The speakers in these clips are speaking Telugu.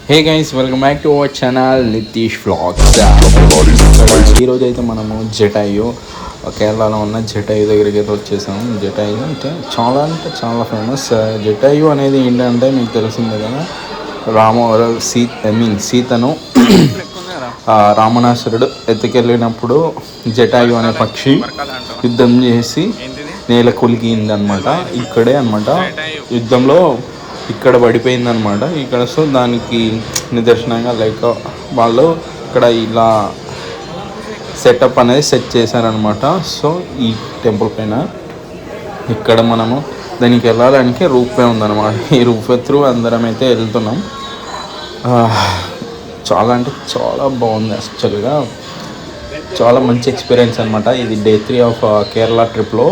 Hey guys, welcome back to our channel Nitish vlogs. ఈరోజు అయితే మనము జటాయు, కేరళలో ఉన్న జటాయు దగ్గరికి అయితే వచ్చేసాము. జటాయు అంటే చాలా ఫేమస్. జటాయు అనేది ఏంటంటే మీకు తెలిసిందే కదా, సీతను రామణాసురుడు ఎత్తుకెళ్ళినప్పుడు జటాయు అనే పక్షి యుద్ధం చేసి నేల కొలిగింది అనమాట. ఇక్కడే అనమాట యుద్ధంలో ఇక్కడ పడిపోయింది అనమాట. ఇక్కడ సో దానికి నిదర్శనంగా లైక్ వాళ్ళు ఇక్కడ ఇలా సెటప్ అనేది సెట్ చేశారనమాట. సో ఈ టెంపుల్ పైన ఇక్కడ మనము దానికి వెళ్ళడానికి రూపే ఉందన్నమాట. ఈ రూపే త్రూ అందరం అయితే వెళ్తున్నాం. చాలా అంటే చాలా బాగుంది. యాక్చువల్గా చాలా మంచి ఎక్స్పీరియన్స్ అనమాట. ఇది డే 3 ఆఫ్ కేరళ ట్రిప్లో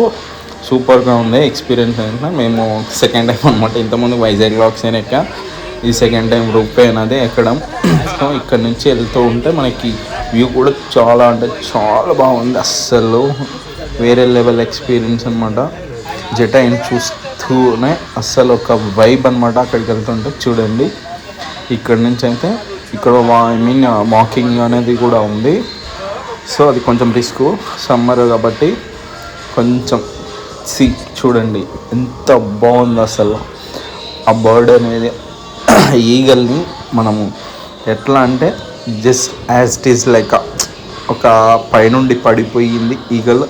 సూపర్గా ఉంది ఎక్స్పీరియన్స్. అంటే మేము సెకండ్ టైం అనమాట. ఇంతకుముందు వైజాగ్ లాక్స్ అయినా ఎక్క, ఈ సెకండ్ టైం రూపే అనేది ఎక్కడం. సో ఇక్కడ నుంచి వెళ్తూ ఉంటే మనకి వ్యూ కూడా చాలా అంటే చాలా బాగుంది. అస్సలు వేరే లెవెల్ ఎక్స్పీరియన్స్ అనమాట. జటాయుని చూస్తూనే అస్సలు ఒక వైబ్ అనమాట. అక్కడికి వెళ్తుంటే చూడండి, ఇక్కడ నుంచి అయితే ఇక్కడ వాకింగ్ అనేది కూడా ఉంది. సో అది కొంచెం రిస్క్, సమ్మర్ కాబట్టి కొంచెం చూడండి ఎంత బాగుంది అసలు. ఆ బర్డ్ అనేది ఈగల్ని మనము ఎట్లా అంటే just as it is like ఒక పైనుండి పడిపోయింది ఈగల్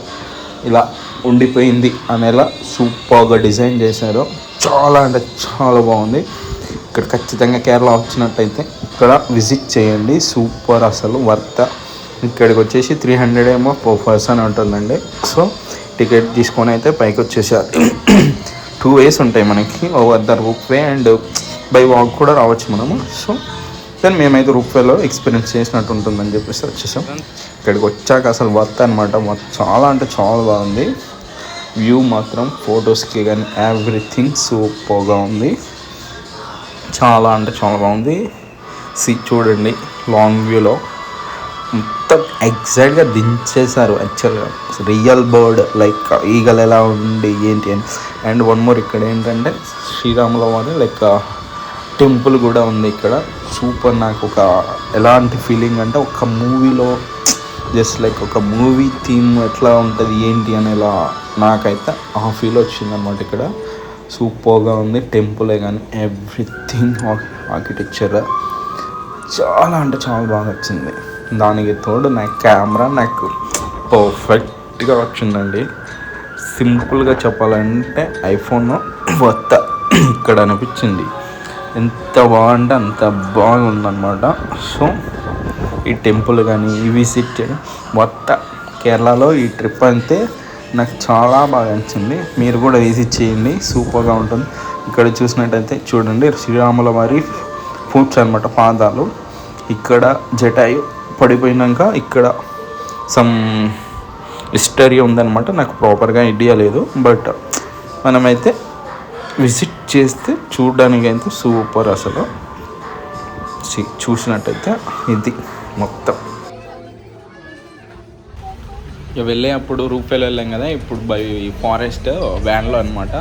ఇలా ఉండిపోయింది అనేలా సూపర్గా డిజైన్ చేశారు. చాలా అంటే చాలా బాగుంది. ఇక్కడ ఖచ్చితంగా కేరళ వచ్చినట్టయితే ఇక్కడ విజిట్ చేయండి. సూపర్, అసలు వర్త్. ఇక్కడికి వచ్చేసి 300 ఏమో పర్ పర్సన్ ఉంటుందండి. సో టికెట్ తీసుకొని అయితే పైకి వచ్చేసారు. 2 ways ఉంటాయి మనకి, over the ropeway and by walk కూడా రావచ్చు మనము. సో కానీ మేమైతే రూప్వేలో ఎక్స్పీరియన్స్ చేసినట్టు ఉంటుందని చెప్పేసి వచ్చేసాం. ఇక్కడికి వచ్చాక అసలు వర్త్ అనమాట. చాలా అంటే చాలా బాగుంది. వ్యూ మాత్రం ఫొటోస్కి కానీ ఎవ్రీథింగ్ సూపర్గా ఉంది. చాలా అంటే చాలా బాగుంది. చూడండి లాంగ్ వ్యూలో మొత్తం ఎగ్జాక్ట్గా దించేశారు. యాక్చువల్గా రియల్ బర్డ్ లైక్ ఈగల్ ఎలా ఉండి ఏంటి అని. అండ్ వన్ మోర్, ఇక్కడ ఏంటంటే శ్రీరాముల వారి లైక్ టెంపుల్ కూడా ఉంది ఇక్కడ. సూపర్. నాకు ఒక ఎలాంటి ఫీలింగ్ అంటే ఒక మూవీలో జస్ట్ లైక్ ఒక మూవీ థీమ్ ఎట్లా ఉంటుంది ఏంటి అనేలా నాకైతే ఆ ఫీల్ వచ్చిందనమాట. ఇక్కడ సూపర్గా ఉంది. టెంపులే కానీ ఎవ్రీథింగ్, ఆర్కిటెక్చర్ చాలా అంటే చాలా బాగా వచ్చింది. దానికి తోడు నా కెమెరా నాకు పర్ఫెక్ట్గా వచ్చిందండి. సింపుల్గా చెప్పాలంటే ఐఫోన్ వర్త ఇక్కడ అనిపించింది. ఎంత బాగుంటే అంత బాగుందన్నమాట. సో ఈ టెంపుల్ కానీ ఈ విజిట్ వర్త. కేరళలో ఈ ట్రిప్ అయితే నాకు చాలా బాగా నచ్చింది. మీరు కూడా విజిట్ చేయండి, సూపర్గా ఉంటుంది. ఇక్కడ చూసినట్టయితే చూడండి శ్రీరాముల వారి ఫుట్స్ అనమాట, పాదాలు. ఇక్కడ జటాయు పడిపోయినాక ఇక్కడ సమ్ హిస్టరీ ఉందన్నమాట. నాకు ప్రాపర్గా ఐడియా లేదు, బట్ మనమైతే విజిట్ చేస్తే చూడడానికి అయితే సూపర్. అసలు చూసినట్టయితే ఇది మొత్తం వెళ్ళే అప్పుడు రూపేలో వెళ్ళాం కదా. ఇప్పుడు బై ఫారెస్ట్ వ్యాన్లో అనమాట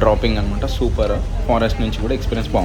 డ్రాపింగ్ అనమాట. సూపర్. ఫారెస్ట్ నుంచి కూడా ఎక్స్పీరియన్స్ బాగుంది.